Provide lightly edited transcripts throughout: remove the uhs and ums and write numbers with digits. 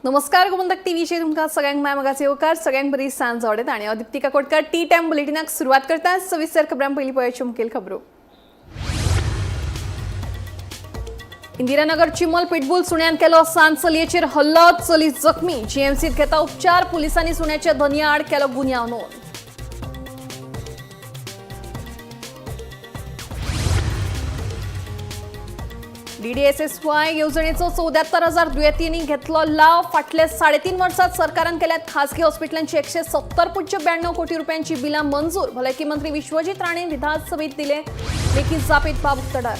नमस्कार गोमंतक टीव्हीचे तुमका सगळ्यांक माय मगाचे येवकार सगळ्यांक बरी सांज आवडेत आणि दीप्ती काकोडकर टी टाइम बुलेटिनाक सुरुवात करता सविस्तर खबरां पयली पळोवचे मुखेल खबरो। इंदिरानगर चिमोल पिटबुल सुण्यान केलो सांज चलयेचेर हल्लो, चली जखमी, जीएमसीत घेता उपचार, पुलिसांनी सुण्याच्या धन्या आड केलो गुन्यांव नोंद। DDSSY येवजणेचो 74,000 दुयेंतींनी घेतलो लाव। फाटले 3.5 वर्षात सरकारान केल्यात खासगी हॉस्पिटलांची 170.92 कोटी रुपयांची बिलां मंजूर। भलायकी मंत्री विश्वजीत राणे विधानसभेत दिले लेखी जापीत बाब उक्तडार।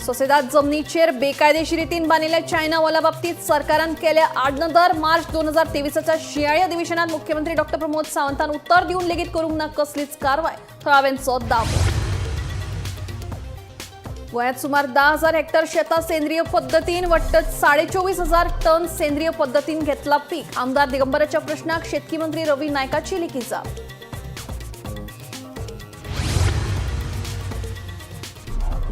सोसेदाद जमनीचेर बेकायदेशीर रितीन बांदिल्ल्या चायना वॉला बाबतीत सरकारान केले आडनदर। मार्च 2023च्या शियाळी अधिवेशनात मुख्यमंत्री डॉ. प्रमोद सावंतान उत्तर दिवन लेगीत करूंक ना कसलीच कारवाय, थळाव्यांचो दावो। गोंयात सुमार 10,000 हेक्टर शेतां सेंद्रिय पद्धतीन वट्ट 24,500 टन सेंद्रिय पद्धतीन घेतला पीक। आमदार दिगंबराच्या प्रश्नाक शेतकी मंत्री रवी नायकाची लेखी जाप।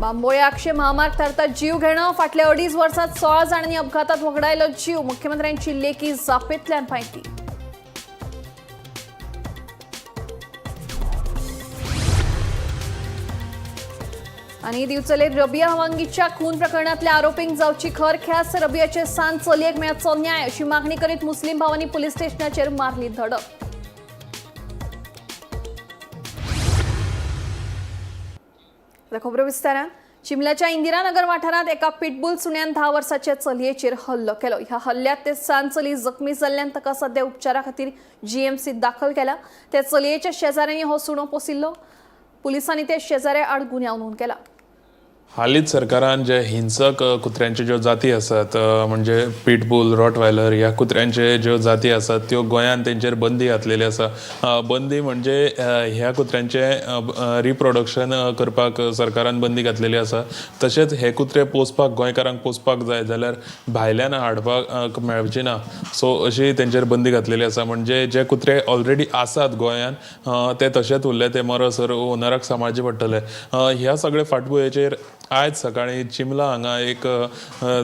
बांबोळे आक्षे महामार्ग थारता जीव घेणं। फाटल्या 2.5 वर्षात 16 जाणांनी अपघातात वगडायलो जीव। मुख्यमंत्र्यांची लेखी जापेंतल्यान म्हायती। आणि दिवचले रबिया हवांगीच्या खून प्रकरणातल्या आरोपींक जावची खर ख्यास। रबियाचे सांज चलयेक मेळचो न्याय अशी मागणी करीत मुस्लिम भावांनी पुलीस स्टेशनाचेर मारली धडक। खबर विस्तारान। चिमल्याच्या इंदिरानगर वाठारात एका पिटबुल सुण्यान 10 वर्षाच्या चलयेचेर हल्लो केलो। ह्या हल्ल्यात ते सांज चली जखमी जाल्ल्यान ताका सध्या उपचारा खातीर जीएमसीत दाखल केला। त्या चलयेच्या शेजाऱ्यांनी हो सुणो पोसिल्लो। पुलिसांनी ते शेजाऱ्या आड गुन्यांव नोंद केला। हालींच सरकारान जे हिंसक कुत्र्यांचे ज्यो जाती आसात म्हणजे पिटबुल, रॉटवायलर ह्या कुत्र्यांचे ज्यो जाती आसात त्यो गोंयांत तेंचेर बंदी घातलेली आसा। बंदी म्हणजे ह्या कुत्र्यांचे रिप्रोडक्शन करपाक सरकारान बंदी घातलेली आसा। तशेंच हे कुत्रे पोसपाक गोंयकारांक पोसपाक जाय जाल्यार भायल्यान हाडपाक मेळचे ना, सो अशी तेंचेर बंदी घातलेली आसा। म्हणजे जे कुत्रे ऑलरेडी आसात गोंयान ते तशेंच उरले, ते मरसर ओनराक सांबाळचे पडटले। ह्या सगळे फाटभुंयेचेर आज सकाळी चिमला हांगा एक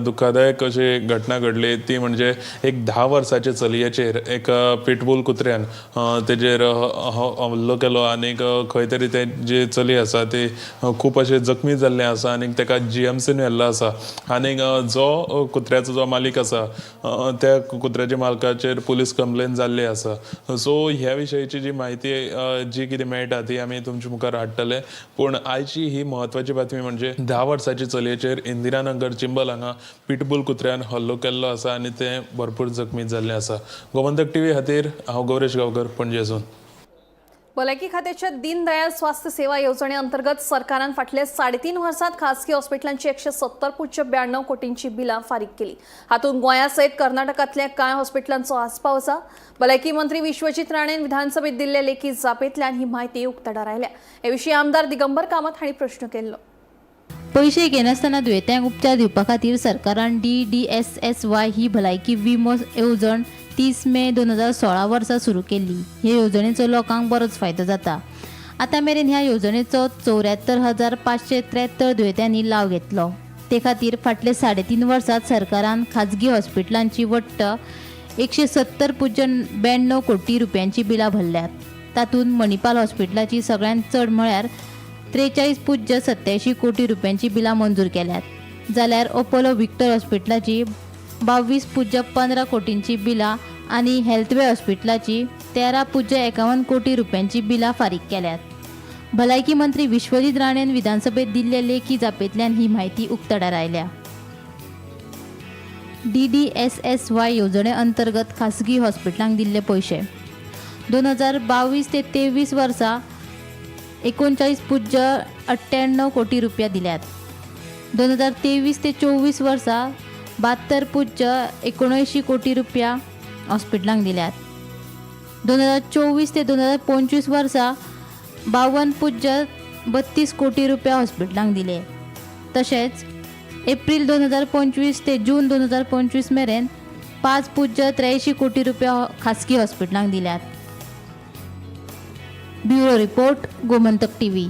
दुःखदायक अशी घटना घडली। ती म्हणजे एक 10 वर्षाच्या चलयेचेर एक पिटबुल कुत्र्यान तेजेर हल्लो केलो आणि खंय तरी ते जी चली आसा ती खूप अशे जखमी जाल्ले आसा आणि ताका जीएमसीन व्हेल्लो आसा। आणि जो कुत्र्याचो जो मालीक आसा त्या कुत्र्याच्या मालकाचेर पुलीस कंप्लेन जाल्ली आसा। सो ह्या विशयाची जी म्हायती जी कितें मेळटा ती आमी तुमच्या मुखार हाडटले। पूण आयची ही म्हत्वाची बातमी म्हणजे 10 वर्षाची चलयेचेर इंदिरानगर चिंबल हांगा पिटबुल कुत्र्यान हल्लो केल्लो आसा आणि ते भरपूर जखमी जाल्ले आसा। गोमंतक टीव्ही खातीर हांव गौरेश गांवकर, पणजेसून। भलायकी खात्याच्या दीनदयाळ स्वास्थ्य सेवा येवजणे अंतर्गत सरकारान फाटले 3.5 वर्षात खासगी हॉस्पिटलांची 170.92 कोटींची बिलां फारीक केली। हातूंत गोंया सयत कर्नाटकातल्या कांय हॉस्पिटलांचो आस्पाव आसा। भलायकी मंत्री विश्वजीत राणेन विधानसभेत दिल्ले लेखी जापेंतल्यान ही म्हायती उक्ताडार आयल्या। हे विशीं आमदार दिगंबर कामत हांणी प्रश्न केल्लो। पैसे घेनासतना दुयेंत्यांक उपचार दिवपा खातीर सरकारान DDSSY ही भलायकी विमो येवजण 30 मे 2016 वर्सा सुरू केल्ली। ह्या येवजणेचो लोकांक बरोच फायदो जाता। आतां मेरेन ह्या येवजणेचो 74,573 दुयेंत्यांनी लाव घेतलो। ते खातीर फाटले 3.5 वर्षात सरकारान खाजगी हॉस्पिटलांची वट्ट 170.92 कोटी रुपयांची बिलां भरल्यात। तातूंत मणिपाल हॉस्पिटलाची सगळ्यांत चड म्हळ्यार 43.87 कोटी रुपयांची बिलां मंजूर केल्यात। जाल्यार अपोलो व्हिक्टर हॉस्पिटलाची 22.15 कोटींची बिलां आणि हेल्थवे हॉस्पिटलाची 13.51 कोटी रुपयांची बिलां फारीक केल्यात। भलायकी मंत्री विश्वजीत राणेन विधानसभेत दिल्ले लेखी जापेंतल्यान ही म्हायती उक्ताडार आयल्या। DDSSY येवजणे अंतर्गत खासगी हॉस्पिटलांक दिल्ले पैसे 2022 ते 23 वर्सा 39.98 कोटी रुपया दिल्यात। 2023 ते 24 वर्सा 72.79 कोटी रुपया हॉस्पिटलांक दिल्यात। 2024 ते 2025 वर्सा 52.32 कोटी रुपया हॉस्पिटलांक दिले। तशेंच एप्रिल 2025 ते जून 2025 मेरेन 5.83 कोटी रुपया खासगी हॉस्पिटलांक दिल्यात। Bureau report, Gomantak TV.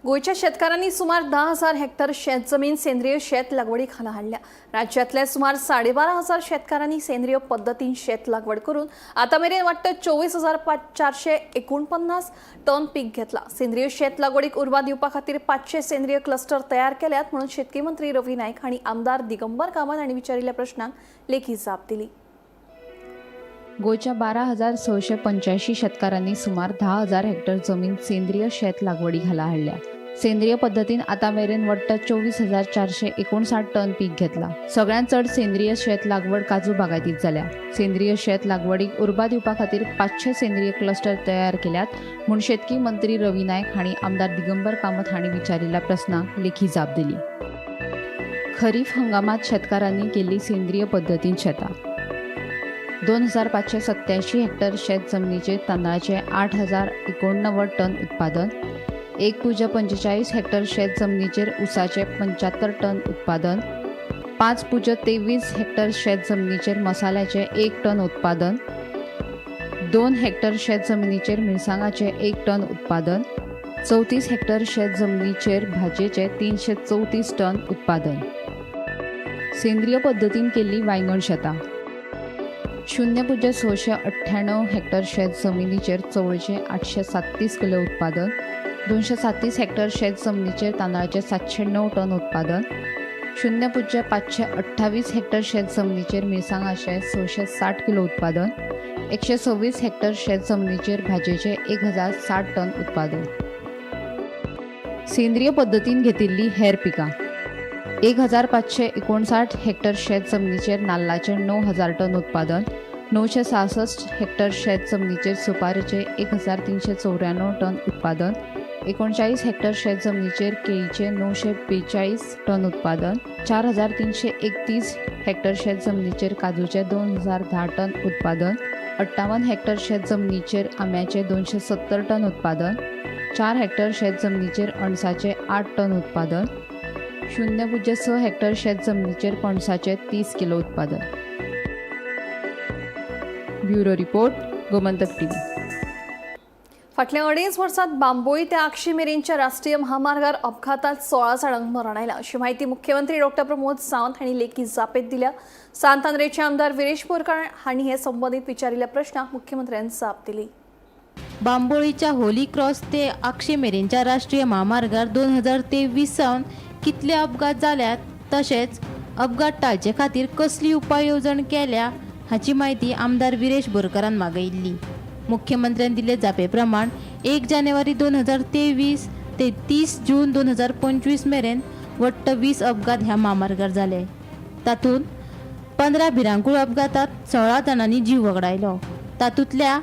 गोयच्या शेतकऱ्यांनी सुमार 10,000 हेक्टर शेतजमीन सेंद्रिय शेत लागवडीखाला हाडल्या. राज्यातल्या सुमार 12,500 शेतकऱ्यांनी सेंद्रिय पद्धतीन शेत लागवड करून आतामेरेन वाटतं 24,449 टन पीक घेतला. सेंद्रिय शेत लागवडीक उर्बा दिवपा खातीर 500 सेंद्रिय क्लस्टर तयार केल्यात म्हणून शेतकी मंत्री रवी नाईक हांणी आमदार दिगंबर कामत हांणी विचारिल्ल्या प्रश्नांक लेखी जाप दिली. गोयच्या 12,685 शेतकऱ्यांनी सुमार 10,000 हेक्टर जमीन सेंद्रिय शेत लागवडी घाला हाडल्या. सेंद्रिय पद्धतीन आतामेरेन वट्ट 24,459 टन पीक घेतला. सगळ्यांत चड सेंद्रिय शेत लागवड काजू बागायतीत जाल्या. सेंद्रिय शेत लागवडीक उर्बा दिवपा खातीर 500 सेंद्रिय क्लस्टर तयार केल्यात म्हूण शेतकी मंत्री रवी नाईक हांणी आमदार दिगंबर कामत हांणी विचारिल्ल्या प्रस्नाक लेखी जाप दिली. खरीफ हंगामात शेतकऱ्यांनी केल्ली सेंद्रिय पद्धतीन शेतां. 2,587 हेक्टर शेत जमनीचेर तांदळाचे 8,089 टन उत्पादन, 1,45 हेक्टर शेत जमनीचेर ऊसाचे 75 टन उत्पादन, 5,23 हेक्टर शेत जमनीचेर मसाल्याचे 1 टन उत्पादन, 2 हेक्टर शेत जमनीचेर मिरसांगाचे 1 टन उत्पादन, 34 हेक्टर शेत जमनीचेर भाजयेचे 334 टन उत्पादन. सेंद्रिय पद्धतीन केल्ली वांयगण शेतां. 0,698 हेक्टर शेत जमिनीचेर चवळीचे 837 किलो उत्पादन, 237 हेक्टर शेत जमिनीचेर तांदळाचे 709 टन उत्पादन, 0,528 हेक्टर शेत जमिनीचेर मिरसांगाचे 660 किलो उत्पादन, 126 हेक्टर शेत जमिनीचेर भाजयेचे 1,060 टन उत्पादन. सेंद्रिय पद्धतीन घेतिल्ली हेर पिकां. 1,559 हेक्टर शेत जमनीचेर नाल्लाचे 9,000 टन उत्पादन, 966 हेक्टर शेत जमनीचेर सुपारीचे 1,394 टन उत्पादन, 39 हेक्टर शेत जमनीचेर केळीचे 942 टन उत्पादन, 4,331 हेक्टर शेत जमनीचेर काजूचे 2,010 टन उत्पादन, 58 हेक्टर शेत जमनीचेर आंब्याचे 270 टन उत्पादन, 4 हेक्टर शेत जमनीचेर अणसाचे 8 टन उत्पादन, 0,6 हेक्टर शेत जमनीचेर पणसाचे 30 किलो उत्पादन. Bureau report, Gomantak TV. फाटल्या 2.5 वर्सात बांबोळी ते आक्षी मेरेनच्या राष्ट्रीय महामार्गार अपघातात 16 जाणांक मरण आयलां अशी माहिती मुख्यमंत्री डॉ. प्रमोद सावंत हांणी लेखी जापेत दिल्या. सांतांद्रेचे आमदार विरेश बोरकार हांणी हे संबंधीत विचारिल्ल्या प्रश्नाक मुख्यमंत्र्यांनी जाप दिली. बांबोळीच्या होली क्रॉस ते आक्षी मेरेनच्या राष्ट्रीय महामार्गार 2023 सावन कितले अपघात जाल्यात तशेंच अपघात टाळचे खातीर कसली उपाय येवजण केल्या हाची माहिती आमदार विरेश बोरकारान मागयिल्ली. मुख्यमंत्र्यान दिले जापे प्रमाण 1 जानेवारी 2023 ते 30 जून 2025 मेरेन वट्ट 20 अपघात ह्या महामार्गार जाले. तातूंत 15 भिरांकूळ अपघातात 16 जाणांनी जीव वगडायलो. तातूंतल्या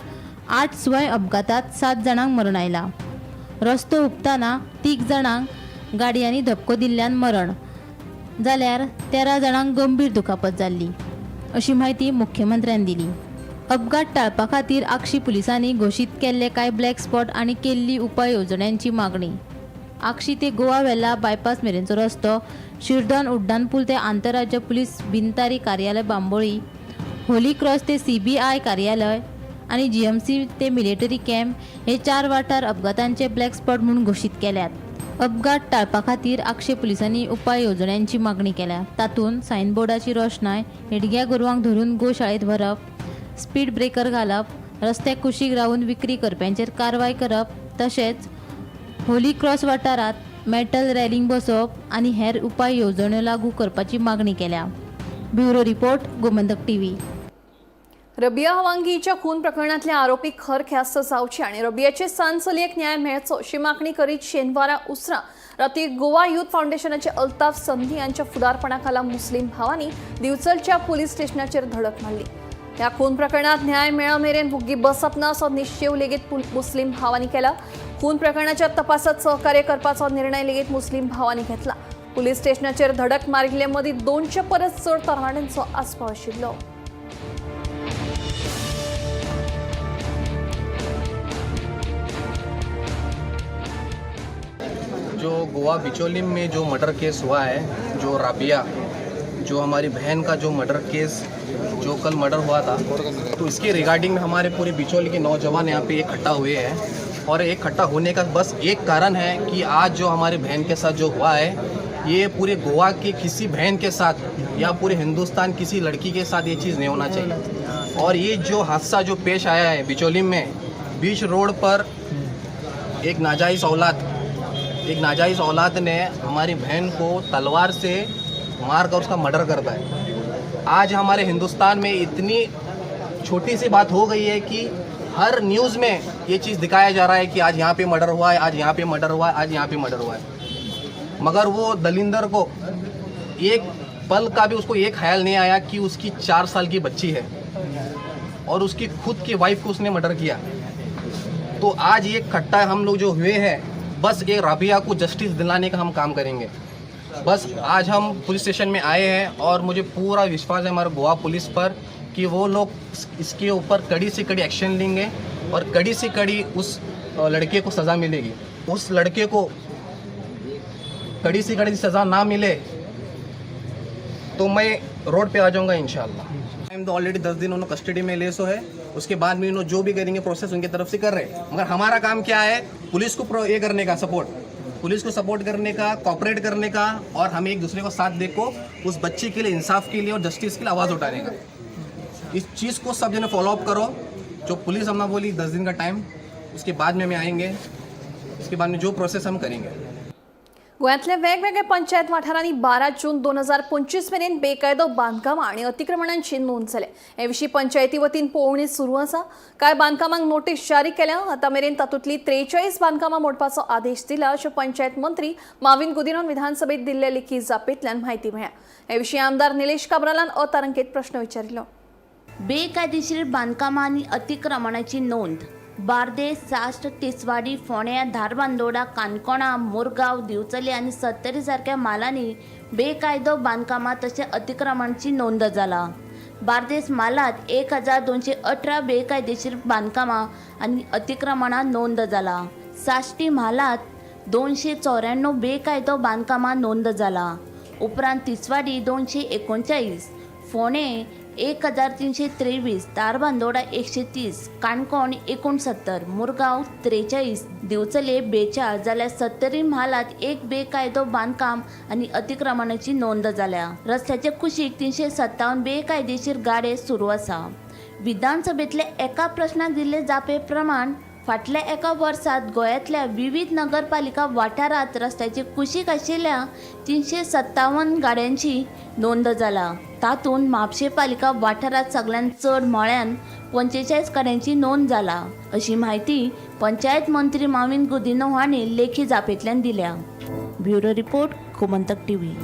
8 स्वय अपघातात 7 जाणांक मरण आयला. रस्तो हुपतना 3 जाणांक गाडयांनी धपको दिल्ल्यान मरण जाल्यार 13 जाणांक गंभीर दुखापत जाल्ली अशी माहिती मुख्यमंत्र्यान दिली. अपघात टाळपा खातीर आक्षी पुलिसांनी घोशीत केल्ले कांय ब्लॅक स्पॉट आनी केल्ली उपाय येवजण्यांची मागणी. आक्षी ते गोवा वेल्ला बायपास मेरेनचो रस्तो, शिरदोन उड्डाण पूल ते आंतरराज्य पुलीस बिनतारी कार्यालय बांबोळी, होली क्रॉस ते CBI कार्यालय आनी GMC ते मिलिटरी कॅम्प हे 4 वाठार अपघातांचे ब्लॅक स्पॉट म्हणून घोशीत केल्यात. अपघात टाळपा खातीर आक्षी पुलिसांनी उपाय येवजण्यांची मागणी केल्या. तातूंत सायनबोर्डाची रोशनाय, हेडग्या गोरवांक धरून गोशाळेत व्हरप, स्पीड ब्रेकर घालप, रस्त्याक कुशीक रावून विक्री करप्यांचेर कारवाय करप तशेंच होली क्रॉस वाठारांत मेटल रॅलिंग बसोवप आनी हेर उपाय येवजण्यो लागू करपाची मागणी केल्या. Bureau report, Gomantak TV. Rabia हवांगीच्या खून प्रकरणातल्या आरोपी खर ख्यास्त जावचे आणि रबियाचे सांचलयेक न्याय मेळचो अशी मागणी करीत शेनवारा उसरा राती गोवा युथ फाउंडेशनाचे अल्ताफ संधी यांच्या फुडारपणाखाला मुस्लिम भावांनी दिवचलच्या पोलीस स्टेशनाचेर धडक मारली. ह्या खून प्रकरणात न्याय मेळो मेरेन भुग्गी बसप ना असो निश्चय लेगीत मुस्लिम भावांनी केला. खून प्रकरणाच्या तपासात सहकार्य करपाचो निर्णय लेगीत मुस्लिम भावांनी घेतला. पोलीस स्टेशनाचेर धडक मारिल्ले मदीं 200 परस चड तरणाट्यांचो आस्पाव आशिल्लो. जो गोवा बिचौलिम में जो मर्डर केस हुआ है, जो राबिया, जो हमारी बहन का जो मर्डर केस जो कल मर्डर हुआ था, तो इसके रिगार्डिंग हमारे पूरे बिचौली के नौजवान यहाँ पे इकट्ठा हुए हैं और इकट्ठा होने का बस एक कारण है कि आज जो हमारी बहन के साथ जो हुआ है, ये पूरे गोवा के किसी बहन के साथ या पूरे हिंदुस्तान किसी लड़की के साथ ये चीज़ नहीं होना चाहिए। और ये जो हादसा जो पेश आया है बिचौली में, बीच रोड पर एक नाजायज़ औलाद ने हमारी बहन को तलवार से मार कर उसका मर्डर करता है। आज हमारे हिंदुस्तान में इतनी छोटी सी बात हो गई है कि हर न्यूज़ में ये चीज़ दिखाया जा रहा है कि आज यहाँ पे मर्डर हुआ है, आज यहाँ पे मर्डर हुआ है, आज यहाँ पे मर्डर हुआ है। मगर वो दलिंदर को एक पल का भी उसको ये ख्याल नहीं आया कि उसकी 4 साल की बच्ची है और उसकी खुद की वाइफ को उसने मर्डर किया। तो आज ये इकट्ठा हम लोग जो हुए हैं, बस ये राबिया को जस्टिस दिलाने का हम काम करेंगे। बस आज हम पुलिस स्टेशन में आए हैं और मुझे पूरा विश्वास है हमारे गोवा पुलिस पर कि वो लोग इसके ऊपर कड़ी से कड़ी एक्शन लेंगे और कड़ी से कड़ी उस लड़के को सज़ा मिलेगी। उस लड़के को कड़ी से कड़ी सज़ा ना मिले तो मैं रोड पे आ जाऊंगा इंशाल्लाह। टाइम तो ऑलरेडी 10 दिन उन्होंने कस्टडी में ले सो है, उसके बाद में उन्होंने जो भी करेंगे प्रोसेस उनकी तरफ से कर रहे हैं। मगर हमारा काम क्या है, पुलिस को ये करने का पुलिस को सपोर्ट करने का, कॉपरेट करने का और हमें एक दूसरे को साथ देखो उस बच्ची के लिए, इंसाफ के लिए और जस्टिस के लिए आवाज़ उठाने का। इस चीज़ को सब जने फॉलोअप करो। जो पुलिस हमने बोली 10 दिन का टाइम, उसके बाद में आएंगे, उसके बाद में जो प्रोसेस हम करेंगे। गोंयांतले वेगवेगळे पंचायत वाठारांनी 12 जून 2025 मेरेन बेकायदो बांदकामां आनी अतिक्रमणांची नोंद जाल्या। हे विशीं पंचायती वतीन पळोवणी सुरू आसा। कांय बांदकामांक नोटीस जारी केल्या। आतां मेरेन तातूंतली 43 बांदकामां मोडपाचो आदेश दिला अशें पंचायत मंत्री माविन गुदिन्होन विधानसभेत दिल्ले लेखी जापेंतल्यान म्हायती मेळ्ळ्या। हे विशीं आमदार निलेश काब्रालान अतारांकीत प्रश्न विचारिल्लो। बेकायदेशीर बांदकामां आनी अतिक्रमणाची नोंद बार्देस, साश्ट, तिसवाडी, फोंड्या, धारबांदोडा, काणकोणा, मुरगांव, दिवचले आनी सत्तरी सारख्या मालांनी बेकायदो बांदकामां तशें अतिक्रमणाची नोंद जाला। बार्देस मालात 1218 बेकायदेशीर बांदकामां आनी अतिक्रमणां नोंद जाला। साश्टी म्हालात 294 बेकायदो बांदकामां नोंद जाला। उपरांत तिसवाडी 239, फोंडे 1323, धारबांदोडा 130, काणकोण 69, मुरगांव 43, दिवचले 42 जाल्यार सत्तरी म्हालात एक बेकायदो बांदकाम आनी अतिक्रमणाची नोंद जाल्या। रस्त्याचे कुशीक 357 बेकायदेशीर गाडे सुरू आसा। विधानसभेतले एका प्रश्नाक दिल्ले जापे प्रमाण फाटल्या एका वर्सात गोंयांतल्या विविध नगरपालिका वाठारांत रस्त्याचे कुशीक आशिल्ल्या 357 गाड्यांची नोंद जाला। तातूंत म्हापशें पालिका वाठारांत सगळ्यांत चड म्हळ्यार 45 गाड्यांची नोंद जाला अशी म्हायती पंचायत मंत्री माविन गुदिन्हो हांणी लेखी जापेंतल्यान दिल्या। Bureau report, Gomantak TV.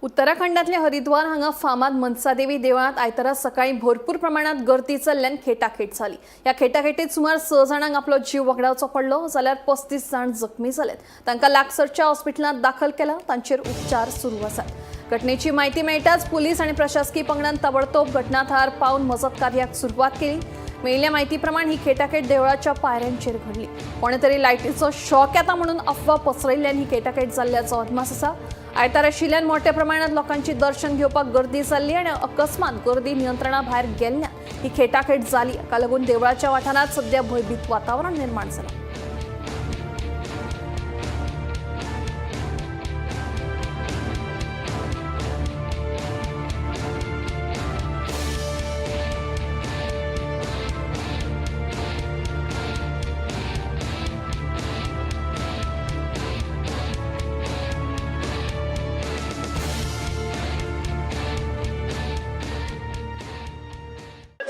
उत्तराखंडातले हरिद्वार हांगा फामाद मनसादेवी देवळांत आयतारा सकाळी भरपूर प्रमाणात गर्दी चल्ल्यान खेटाखेट जाली। या खेटाखेटीत सुमार 6 जाणांक आपलो जीव वगडावचो पडलो जाल्यार 35 जाण जखमी जाल्यात। तांकां लागसरच्या हॉस्पिटलांत दाखल केला, तांचेर उपचार सुरू आसात। घटनेची म्हायती मेळटाच पुलीस आनी प्रशासकीय पंगडान ताबडतोब घटनाथळार पावन मजत कार्याक सुरवात केली। मेळिल्ल्या म्हायती प्रमाण ही खेटाखेट देवळाच्या पायऱ्यांचेर घडली। कोणे तरी लायटीचो शॉक येता म्हणून अफवा पसरयल्ल्यान ही खेटाखेट जाल्ल्याचो अदमास आसा। आयतार आशिल्ल्यान मोठ्या प्रमाणात लोकांची दर्शन घेवपाक गर्दी जाल्ली आनी अकस्मात गर्दी नियंत्रणा भायर गेल्ल्यान ही खेटाखेट जाली। हाका लागून देवळाच्या वाठारांत सध्या भयभीत वातावरण निर्माण जालां।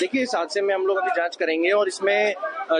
देखिए, इस हादसे में हम लोग अभी जांच करेंगे और इसमें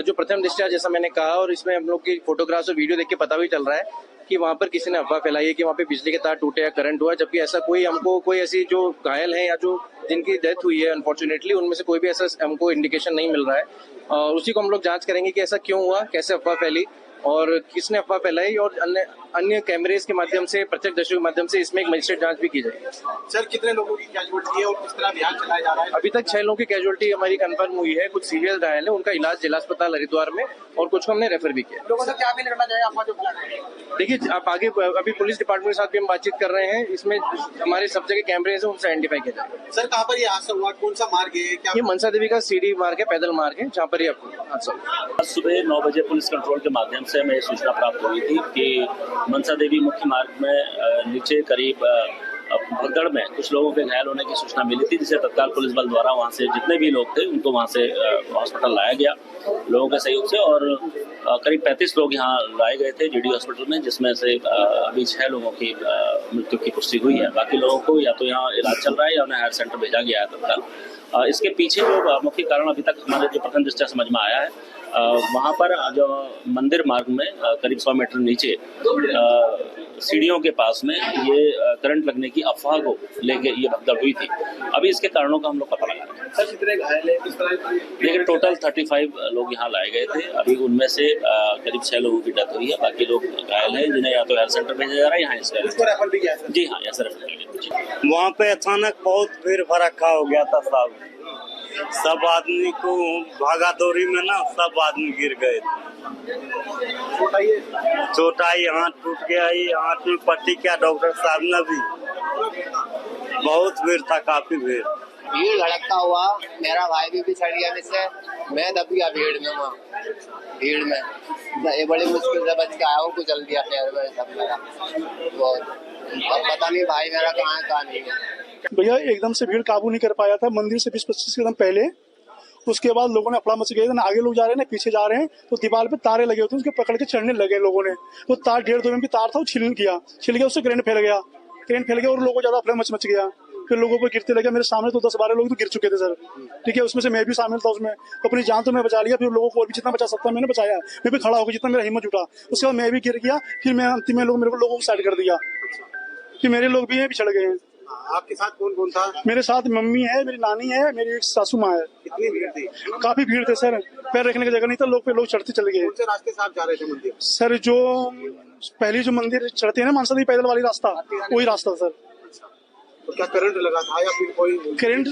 जो प्रथम दृष्टया जैसा मैंने कहा और इसमें हम लोग की फोटोग्राफ्स और वीडियो देख के पता भी चल रहा है कि वहाँ पर किसी ने अफवाह फैलाई है कि वहाँ पे बिजली के तार टूटे या करंट हुआ, जबकि ऐसा कोई ऐसी जो घायल है या जो जिनकी डेथ हुई है अनफॉर्चुनेटली उनमें से कोई भी ऐसा हमको इंडिकेशन नहीं मिल रहा है। और उसी को हम लोग जांच करेंगे कि ऐसा क्यों हुआ, कैसे अफवाह फैली और किसने अफवाह फैलाई और अन्य अन्य कैमरेज के माध्यम से, प्रत्यक्षदर्शियों के माध्यम से इसमें एक मजिस्ट्रेट जांच भी की जाएगी। सर कितने लोगों की कैजुअल्टी है और किस तरह अभियान चलाया जा रहा है? अभी तक 6 लोगों की कैजुअल्टी हमारी कंफर्म हुई है, कुछ सीरियस घायल है, उनका इलाज जिला अस्पताल हरिद्वार में और कुछ को हमने रेफर भी किया। लोगों से क्या भी लड़ना चाहिए आपका जो प्लान है? देखिए आप आगे अभी पुलिस डिपार्टमेंट के साथ भी हम बातचीत कर रहे हैं, इसमें हमारे सब जगह कैमरेज हैं, उनसे आइडेंटिफाई किया जाएगा। सर कहाँ पर ये हादसा हुआ, कौन सा मार्ग है, क्या? ये मनसा देवी का सीढ़ी मार्ग है, पैदल मार्ग है, जहाँ पर ये हादसा हुआ। आज सुबह 9 बजे पुलिस कंट्रोल के माध्यम से हमें सूचना प्राप्त हुई थी कि मनसा देवी मुख्य मार्ग में नीचे करीब भगदड़ में कुछ लोगों के घायल होने की सूचना मिली थी, जिसे तत्काल पुलिस बल द्वारा वहां से जितने भी लोग थे उनको वहां से हॉस्पिटल लाया गया लोगों के सहयोग से, और करीब 35 लोग यहाँ लाए गए थे जीडी हॉस्पिटल में, जिसमें से अभी 6 लोगों की मृत्यु की पुष्टि हुई है। बाकी लोगों को या तो यहाँ इलाज चल रहा है या उन्हें हायर सेंटर भेजा गया है तत्काल। इसके पीछे जो मुख्य कारण अभी तक हमारे जो प्रथम दृष्टया समझ में आया है, वहाँ पर जो मंदिर मार्ग में करीब 100 मीटर नीचे सीढ़ियों के पास में ये करंट लगने की अफवाह को लेके ये भगदड़ हुई थी। अभी इसके कारणों का हम लोग पता लगा रहे हैं। सर कितने घायल है, किस तरह? लेकिन टोटल 35 लोग यहाँ लाए गए थे। अभी उनमें से करीब 6 लोगों की डेथ हुई है, बाकी लोग घायल हैं जिन्हें या तो हेल्थ सेंटर भेजा जा रहा है, यहाँ इसको रेफर भी किया है? जी हाँ, यहाँ से रेफर किया गया। वहाँ पे अचानक बहुत भीड़ भड़का हो गया था साहब, सब आदमी को भागा दौड़ी में ना सब आदमी गिर गए थे। चोट आई, हाथ टूट गया, हाथ में पट्टी किया डॉक्टर साहब ने भी। बहुत भीड़ था, काफी भीड़ भड़कता हुआ, मेरा भाई भी बिछड़ गया मुझसे, मैं दब गया भीड़ में। वहाँ भीड़ में ये बड़ी मुश्किल से बच के आया हूँ, कुछ चल दिया पैर में सब मेरा बहुत, अब पता नहीं भाई मेरा कहाँ है कहाँ नहीं है। भैया एकदम से भीड़ काबू नहीं कर पाया था, मंदिर से 20-25 कदम पहले। उसके बाद लोगों ने अफड़ा मच गए, ना आगे लोग जा रहे हैं ना पीछे जा रहे हैं, तो दीवार पे तारे लगे होते हैं, उसके पकड़ के चढ़ने लगे लोगों ने। तो तार 1.5-2 एम तार था, वो छिल गया, उससे करंट फैल गया और लोगों को ज्यादा अफड़ा मच गया। फिर लोगों पर गिरते लगे, मेरे सामने तो 10-12 लोग तो गिर चुके थे सर, ठीक है, उसमें से मैं भी शामिल था उसमें। तो अपनी जान तो मैं बचा लिया, फिर लोगों को और भी जितना बचा सकता मैंने बचाया। मैं भी खड़ा होकर जितना मेरा हिम्मत जुटा, उसके बाद मैं भी गिर गया। फिर मैं अंतिम में लोगों को साइड कर दिया कि मेरे लोग भी हैं, बिछड़ गए हैं। आपके साथ कौन कौन था? मेरे साथ मम्मी है, मेरी नानी है, मेरी एक सासू माँ है। कितनी भीड़ थी? काफी भीड़ थे सर, पैर रखने की जगह नहीं था, लोग चढ़ते चले गए। कौन से रास्ते से आप जा रहे थे मंदिर? सर जो पहली जो मंदिर चढ़ते हैं ना मनसा देवी पैदल वाली रास्ता, वही रास्ता सर। तो क्या करंट लगा था या फिर कोई करंट?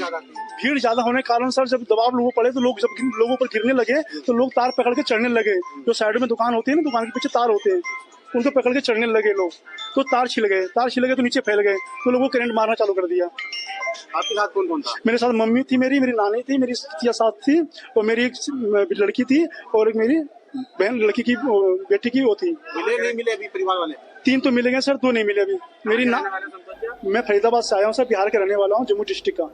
भीड़ ज्यादा होने के कारण सर, जब दबाव लोगों पड़े तो जब लोगों पर गिरने लगे तो लोग तार पकड़ के चढ़ने लगे। जो साइड में दुकान होती है ना, दुकान के पीछे तार होते हैं, उनको पकड़ के चढ़ने लगे लोग, तो तार छिल गए तो नीचे फैल गए, तो लोगों को करंट मारना चालू कर दिया। आपके साथ कौन कौन था? मेरे साथ मम्मी थी, मेरी नानी थी, मेरी साथ थी, और मेरी एक लड़की थी, और एक मेरी बहन लड़की की बेटी की वो थी। मिले नहीं मिले अभी परिवार वाले? 3 तो मिले गए सर, 2 नहीं मिले अभी। मैं फरीदाबाद से आया हूँ सर, बिहार के रहने वाला हूँ, जम्मू डिस्ट्रिक्ट का।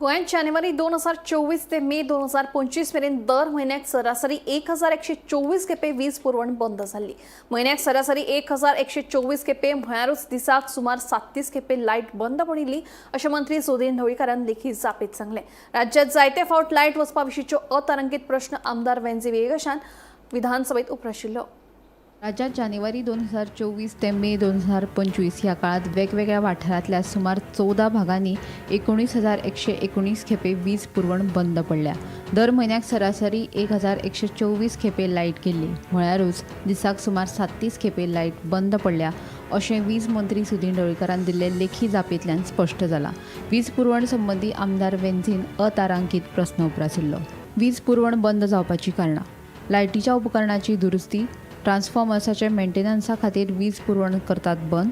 गोंयात जानेवारी 2024 ते मे 2025 पर्यंत दर महिन्याक सरासरी 1124 खेपे वीज पुरवण बंद झाली। महिन्याक सरासरी 1124 खेपे म्हळ्यारूच दिसाक सुमार 37 खेपे लाईट बंद पडिल्ली अशें मंत्री सुधीर ढवळीकारान लेखी जापेत सांगले। राज्यात जायते फावट लाईट वचपा विशींचो अतारांकीत प्रश्न आमदार वेंजी वेगशान विधानसभेत उपराशिल्लो। राज्यात जानेवारी 2024 ते मे 2025 या काळात वेगवेगळ्या वाठारांतल्या सुमार 14 भागांनी 19,119 खेपे वीज पुरवण बंद पडल्या। दर म्हयन्याक सरासरी 1,124 खेपे लाईट गेल्ली, म्हळ्यारूच दिसाक सुमार 37 खेपे लाईट बंद पडल्या अशें वीज मंत्री सुधीर ढवळीकारान दिल्ले लेखी जापेंतल्यान स्पश्ट जालां। वीज पुरवण संबंधी आमदार वेंझीन अतारांकीत प्रस्न उपराशिल्लो। वीज पुरवण बंद जावपाची कारणां: लायटीच्या उपकरणाची दुरुस्ती, ट्रान्सफॉर्मर्साचे मेंटेनन्सा खातीर वीज पुरवण करतात बंद,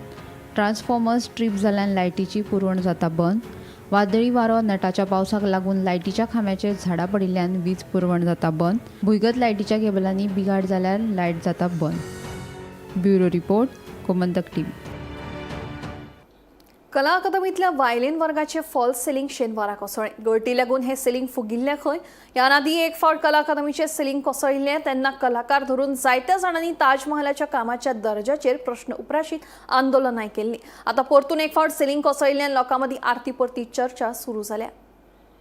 ट्रान्सफॉर्मर्स ट्रीप जाल्ल्यान लायटीची पुरवण जाता बंद, वादळी वारो नेटाच्या पावसाक लागून लायटीच्या खांब्याचेर झाडां पडिल्ल्यान वीज पुरवण जाता बंद, भुंयगत लायटीच्या केबलांनी बिगाड जाल्यार लायट जाता बंद। Bureau report, Gomantak TV. कला अकादमीतल्या वायलीन वर्गाचे फॉल्स सिलींग शेनवारा कोसळ्ळे। गळटी लागून हे सिलींग फुगिल्ले खंय। ह्या आदी एक फावट कला अकादमीचे सिलींग कोसळिल्ले तेन्ना कलाकार धरून जायत्या जाणांनी ताजमहलाच्या कामाच्या दर्जाचेर प्रश्न उपराशीत आंदोलनाय केल्ली। आता परतून एक फावट सिलींग कोसळिल्ल्यान लोकांमदीं आरती परती चर्चा सुरू जाल्या।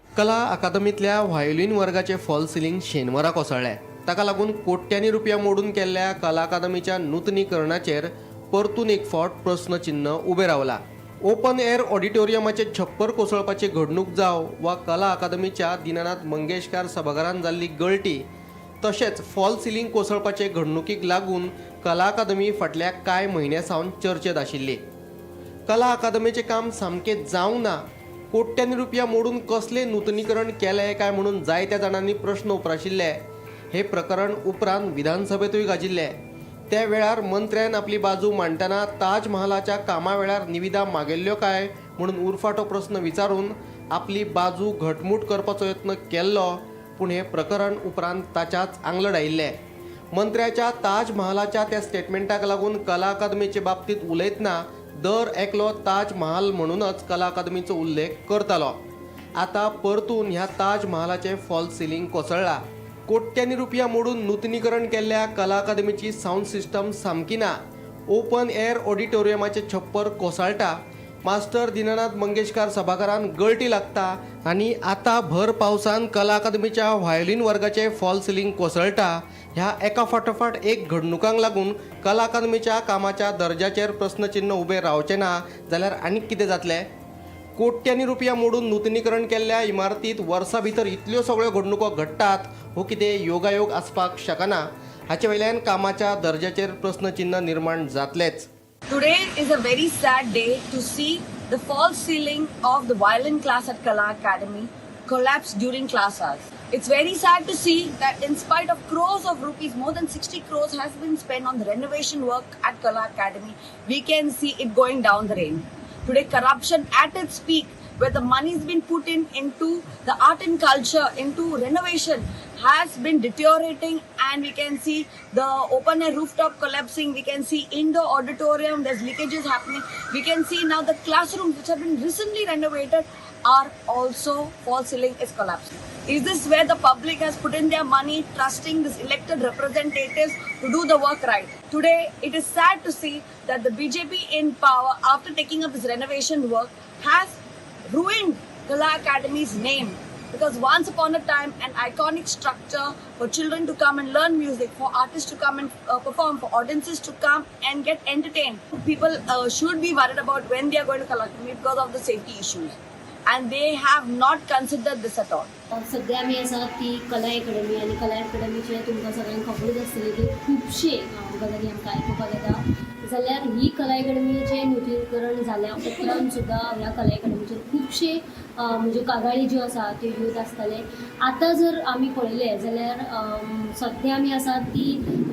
कला अकादमीतल्या व्हायोलिन वर्गाचे फॉल सिलींग शेनवारा कोसळ्ळे। ताका लागून कोट्यांनी रुपया मोडून केल्ल्या कला अकादमीच्या नूतनीकरणाचेर परतून एक फावट प्रश्नचिन्ह उबें रावला। ओपन एअर ऑडिटोरियमाचे छप्पर कोसळपाची घडणूक जाव वा कला अकादमीच्या दीनानाथ मंगेशकार सभाघरांत जाल्ली गळटी तशेंच फॉल सिलींग कोसळपाचे घडणुकीक लागून कला अकादमी फाटल्या कांय म्हयन्या सावन चर्चेत आशिल्ली. कला अकादमीचें काम सामकें जावंक ना, कोट्यांनी रुपया मोडून कसलें नूतनीकरण केलें काय म्हणून जायत्या जाणांनी प्रश्न उपराशिल्ले. हे प्रकरण उपरांत विधानसभेतूय गाजिल्लें. त्या वेळार मंत्र्यान आपली बाजू मांडटना ताज महालाच्या कामा वेळार निविदा मागेल्ल्यो काय म्हणून उरफाटो प्रस्न विचारून आपली बाजू घटमूट करपाचो यत्न केल्लो, पूण हे प्रकरण उपरांत ताच्याच आंगलड आयिल्लें. मंत्र्याच्या ताज महालाच्या त्या स्टेटमेंटाक लागून कला अकादमीचे बाबतींत उलयतना दर एकलो ताज महाल म्हणूनच कला अकादमीचो उल्लेख करतालो. आतां परतून ह्या ताज महालाचें फॉल्स सिलींग कोसळ्ळां. कोट्यांनी रुपया मोडून नूतनीकरण केल्ल्या कला अकादमीची साऊंड सिस्टम सामकी ना. ओपन एअर ऑडिटोरियमाचे छप्पर कोसळटा. मास्टर दीनानाथ मंगेशकार सभाघरान गळटी लागता आनी आतां भर पावसान कला अकादमीच्या व्हायोलीन वर्गाचे फॉल सिलींग कोसळटा. ह्या एका फाटोफाट एक घडणुकांक लागून कला अकादमीच्या कामाच्या दर्ज्याचेर प्रस्नचिन्ह उबें रावचें ना जाल्यार आनीक कितें जातलें? कोट्यांनी रुपया मोडून नूतनीकरण केल्ल्या इमारतींत वर्सां भितर इतल्यो सगळ्यो घडणुको घडटात हो कितें योगायोग आसपाक शकना. हाचे वयल्यान कामाच्या दर्ज्याचेर प्रस्नचिन्ह निर्माण जातलेच. Today is a very sad day to see the false ceiling of the violin class at Kala Academy collapse during class hours. It's very sad to see that in spite of crores of rupees, more than 60 crores has been spent on the renovation work at Kala Academy, we can see it going down the drain. Today, corruption at its peak, where the money's been put into the art and culture, into renovation, has been deteriorating, and we can see the open air rooftop collapsing. We can see indoor auditorium, there's leakages happening. We can see now the classrooms which have been recently renovated are also false ceiling is collapsing. Is this where the public has put in their money, trusting these elected representatives to do the work right? Today, it is sad to see that the BJP in power, after taking up this renovation work, has ruined Kala Academy's name. Because once upon a time, an iconic structure for children to come and learn music, for artists to come and perform, for audiences to come and get entertained. People should be worried about when they are going to Kala Academy because of the safety issues. And they have not considered this at all. सध्या आमी आसा ती कला academy आनी कला अकॅडमीचे तुमकां सगळ्यांक खबरूच आसतली की खुबशे गजाली आमकां आयकुपाक येता. जाल्यार ही कला अकॅडमीचें नूतनीकरण जाल्या उपरांत सुद्दां ह्या कला अकॅडमीचेर खुबशे म्हणजे कागाळी ज्यो आसा त्यो येवत आसतले. आतां जर आमी पळयले जाल्यार सध्या आमी आसा ती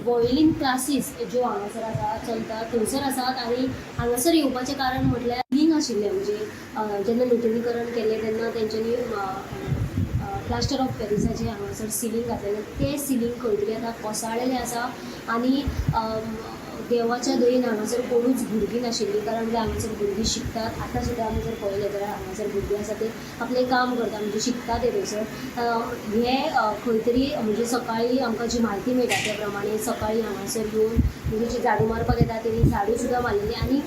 वॉयलीन क्लासीस ज्यो हांगासर आसा चलता थंयसर आसात. आनी हांगासर येवपाचें कारण म्हटल्यार लिंक आशिल्लें म्हणजे जेन्ना नूतनीकरण केल्लें तेन्ना तेंच्यांनी प्लास्टर ऑफ पॅरिसाचें हांगासर सिलींग घातलेलें तें सिलींग खंय तरी आतां कोसळ्ळेलें आसा. आनी देवाच्या दयेन हांगासर कोणूच भुरगीं नाशिल्लीं, कारण हांगासर भुरगीं शिकतात. आतां सुद्दां आमी जर पळयलें जाल्यार हांगासर भुरगीं आसा ते आपलें काम करता म्हणजे शिकतात ते थंयसर. हे खंय तरी म्हणजे सकाळीं आमकां जी म्हायती मेळटा त्या प्रमाणे सकाळीं हांगासर येवन म्हणजे जी झाडू मारपाक येता तेणी झाडू सुद्दां मारलेली आनी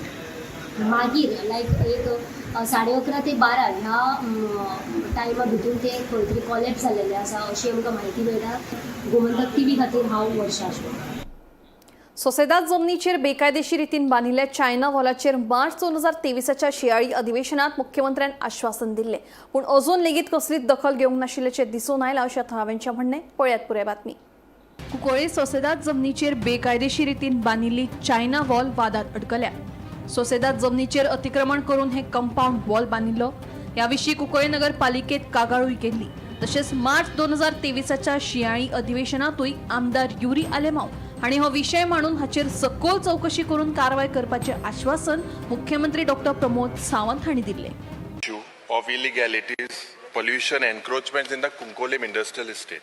मागीर लायक एक 11:30 ते 12 ह्या टायमा भितर ते खंय तरी कॉलेप्स जाल्लेले आसा अशी आमकां म्हायती मेळटा. गोमंतक TV खातीर हांव वर्षा आश्वे. सोसेदाद जमनीचेर बेकायदेशीर रितीन बांदिल्ल्या चायना वॉलाचेर मार्च 2023च्या शियाळी अधिवेशनात मुख्यमंत्र्यान आश्वासन दिल्लें, पूण अजून लेगीत कसलीच दखल घेवंक नाशिल्ल्याचें दिसून आयलां अशें थळाव्यांचें म्हणणें. पळयात पुराय बातमी. कुंकळे सोसेदाद जमनीचेर बेकायदेशीर रितीन बांदिल्ली चायना वॉल वादात अडकल्या. सोसेदाद जमनीचेर अतिक्रमण करून हे कंपाऊंड वॉल बांदिल्लो. ह्या विशीं कुंकळे नगरपालिकेत कागाळूय केल्ली. तशेंच मार्च 2023च्या शियाळी अधिवेशनातूय आमदार युरी आलेमांव हांणी हो विशय मांडून हाचेर सखोल चौकशी करून कारवाय करपाचें आश्वासन मुख्यमंत्री डॉ. प्रमोद सावंत हांणी दिल्लें. Of illegalities, pollution, encroachments in the Kunkolim industrial estate.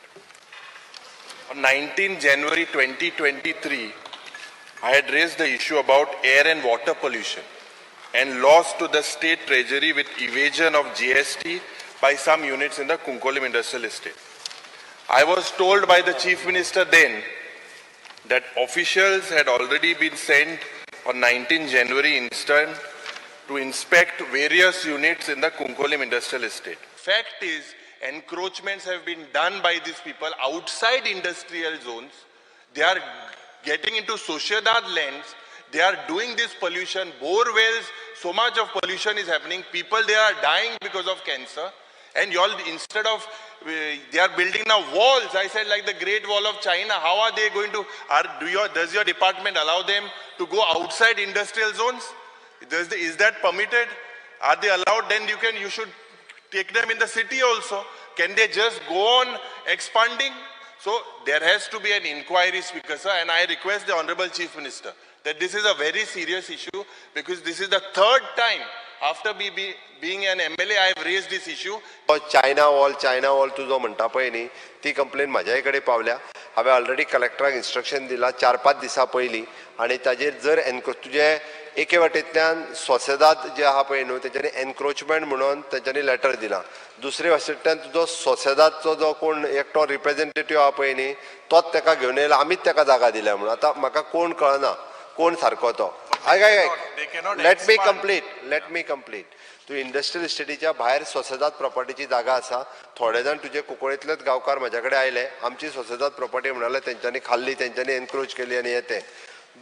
On 19 January 2023, I had raised the issue about air and water pollution and loss to the state treasury with evasion of GST by some units in the Kunkolim industrial estate. I was told by the Chief Minister then that officials had already been sent on 19 January instant to inspect various units in the Kunkolim industrial estate. Fact is, encroachments have been done by these people outside industrial zones. They are getting into Sociedad lands. They are doing this pollution, bore wells, so much of pollution is happening. People, they are dying because of cancer. And y'all, instead of they are building now walls. I said, like the Great Wall of China. How are they going to? Does your department allow them to go outside industrial zones? Is that permitted? Are they allowed? Then you should take them in the city also. Can they just go on expanding? So there has to be an inquiry, Speaker sir, and I request the Honorable Chief Minister that this is a very serious issue, because this is the third time after being an MLA I have raised this issue. China wall तू जो म्हणटा पळय न्ही ती complain म्हाज्याय कडेन पावल्या. हांवें already कलेक्टराक instruction दिला 4-5 दिसां पयलीं, आनी ताजेर जर तुजे एके वाटेंतल्यान सोसेदाद जे आहा पळय न्हू तेच्यांनी एनक्रोचमेंट म्हणून तेंच्यांनी लेटर दिला. दुसरे वाटेंतल्यान तुजो सोसेदादचो जो कोण एकटो रिप्रेझेंटेटिव्ह आहा पळय न्ही तोच ताका घेवन येयला, आमीच ताका जागा दिल्या म्हणून. आतां म्हाका कोण कळना कोण सारको तो. Let me complete. तू इंडस्ट्रियल इस्टेटीच्या भायर सोसेदाद प्रॉपर्टीची जागा आसा. थोडे जाण तुजे कुंकळेंतलेच गांवकार म्हाजे कडेन आयले, आमची सोसेदाद प्रॉपर्टी म्हणल्यार तेंच्यांनी खाल्ली, तेंच्यांनी एनक्रोच केली आनी येते.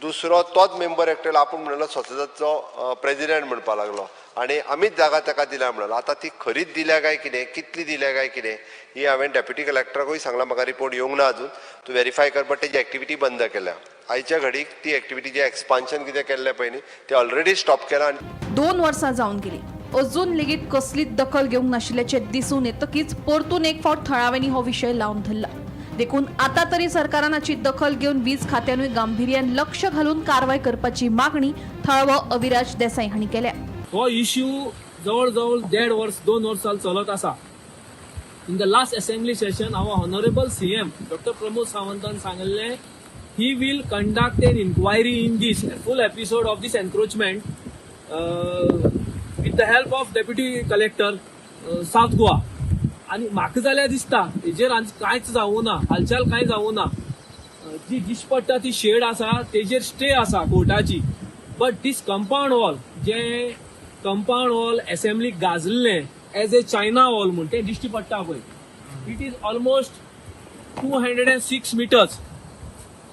दुसरो तोच मेंबर एकटेलो आपूण म्हणलो सोसेदादचो प्रेसिडेंट म्हणपा लागलो, आनी आमीच जागा ताका दिल्या म्हणलो. आतां ती खरीच दिल्या काय कितें, कितली दिल्या काय कितें, ही हांवें डेप्युटी कलेक्टराकूय सांगलां. म्हाका रिपोर्ट येवंक ना अजून. तूं व्हेरीफाय कर. बट तेजी एक्टिविटी बंद केल्या. आयच्या घडीक ती एक्टिविटी जे एक्सपान्शन कितें केल्लें पळय न्ही ते ऑलरेडी स्टॉप केलां. 2 वर्सां जावन गेली, अजून लेगीत कसलीच दखल घेवंक नाशिल्ल्याचे दिसून येतकीच परतून एक फावट थळाव्यांनी हो विशय लावन धरला. देखून आता तरी सरकारान हाची दखल घेवन वीज खात्यानूय गांभीर्यान लक्ष घालून कारवाय करपाची मागणी थळावो अविराज देसाई हांणी केल्या. हो इश्यू जवळ जवळ 1.5 वर्स 2 वर्सां चलत आसा. In the last assembly session our honourable CM doctor Pramod सावंतान सांगले he will conduct an inquiry in this full episode of this encroachment with the help of deputy collector South Goa. आणि म्हाका जाल्यार दिसता हेजेर कांयच जावूं ना, हालचाल कांय जावूं ना. जी दिश्टी ती शेड आसा तेजेर स्टे आसा कोर्टाची. बट दीस कंपाऊंड वॉल जे कंपाऊंड वॉल असेंब्लीक गाजल्लें एज ए चायना वॉल म्हूण तें दिश्टी पडटा पळय, इट इज ऑलमोस्ट 206 meters.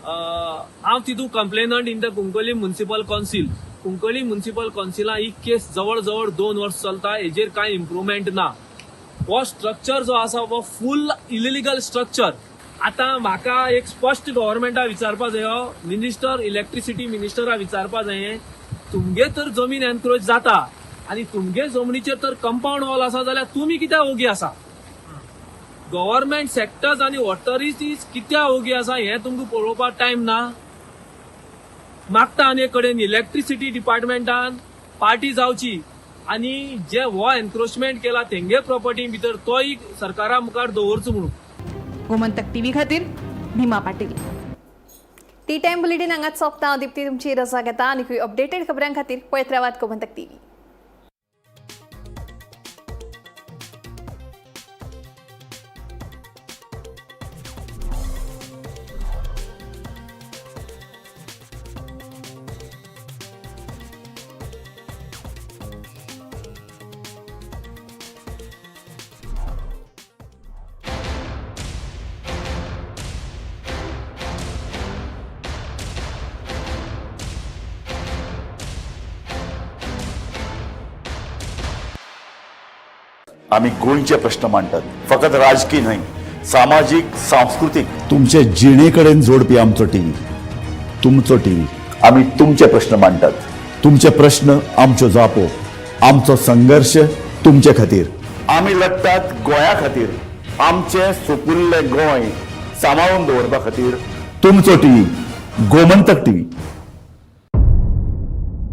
हांव तितू complainant in the Cuncolim municipal council. Cuncolim municipal काउन्सिलान ही केस जवळ जवळ 2 वर्स चलता, हेजेर कांय इम्प्रुवमेंट ना. हो स्ट्रक्चर जो आसा हो फुल इलिगल स्ट्रक्चर. आतां म्हाका एक स्पश्ट गव्हर्मेंटाक विचारपा जाय, मिनिस्टर इलेक्ट्रिसिटी मिनिस्टराक विचारपा जाय, तुमगे तर जमीन एनक्रोच जाता आनी तुमगे जमनीचेर तर कंपाऊंड वॉल आसा जाल्यार तुमी कित्याक ओगी आसा? गव्हर्मेंट सेक्टर्स आनी ऑथॉरिटीज कित्याक ओगी आसा हें तुमकां पळोवपाक टायम ना. मागता आनी एक कडेन इलेक्ट्रिसिटी डिपार्टमेंटान पार्टी जावची आनी जे हो एनक्रोचमेंट केला तेंगे प्रॉपर्टी भितर तोय सरकारा मुखार दवरचो म्हणून. गोमंतक टीव्ही खातीर Bhima Patil. T time bulletin हांगाच सोंपता. दिप्ती तुमची रजा घेता आनी अपडेटेड खबरां खातीर पळयत रावात गोमंतक टीव्ही. आम्ही गोंयचे प्रश्न मांडटात, फकत राजकीय न्हय, सामाजिक सांस्कृतिक. तुमचे जिणेकडेन जोडपी आमचो टीव्ही, तुमचो टीव्ही. आम्ही तुमचे प्रश्न मांडटात. तुमचे प्रश्न आमच्यो जापो, आमचो संघर्ष तुमचे खातीर. आम्ही लढटात गोंया खातीर. आमचे सोपुल्ले गोंय सांबाळून दवरपा खातीर तुमचो टीव्ही, गोमंतक टीव्ही.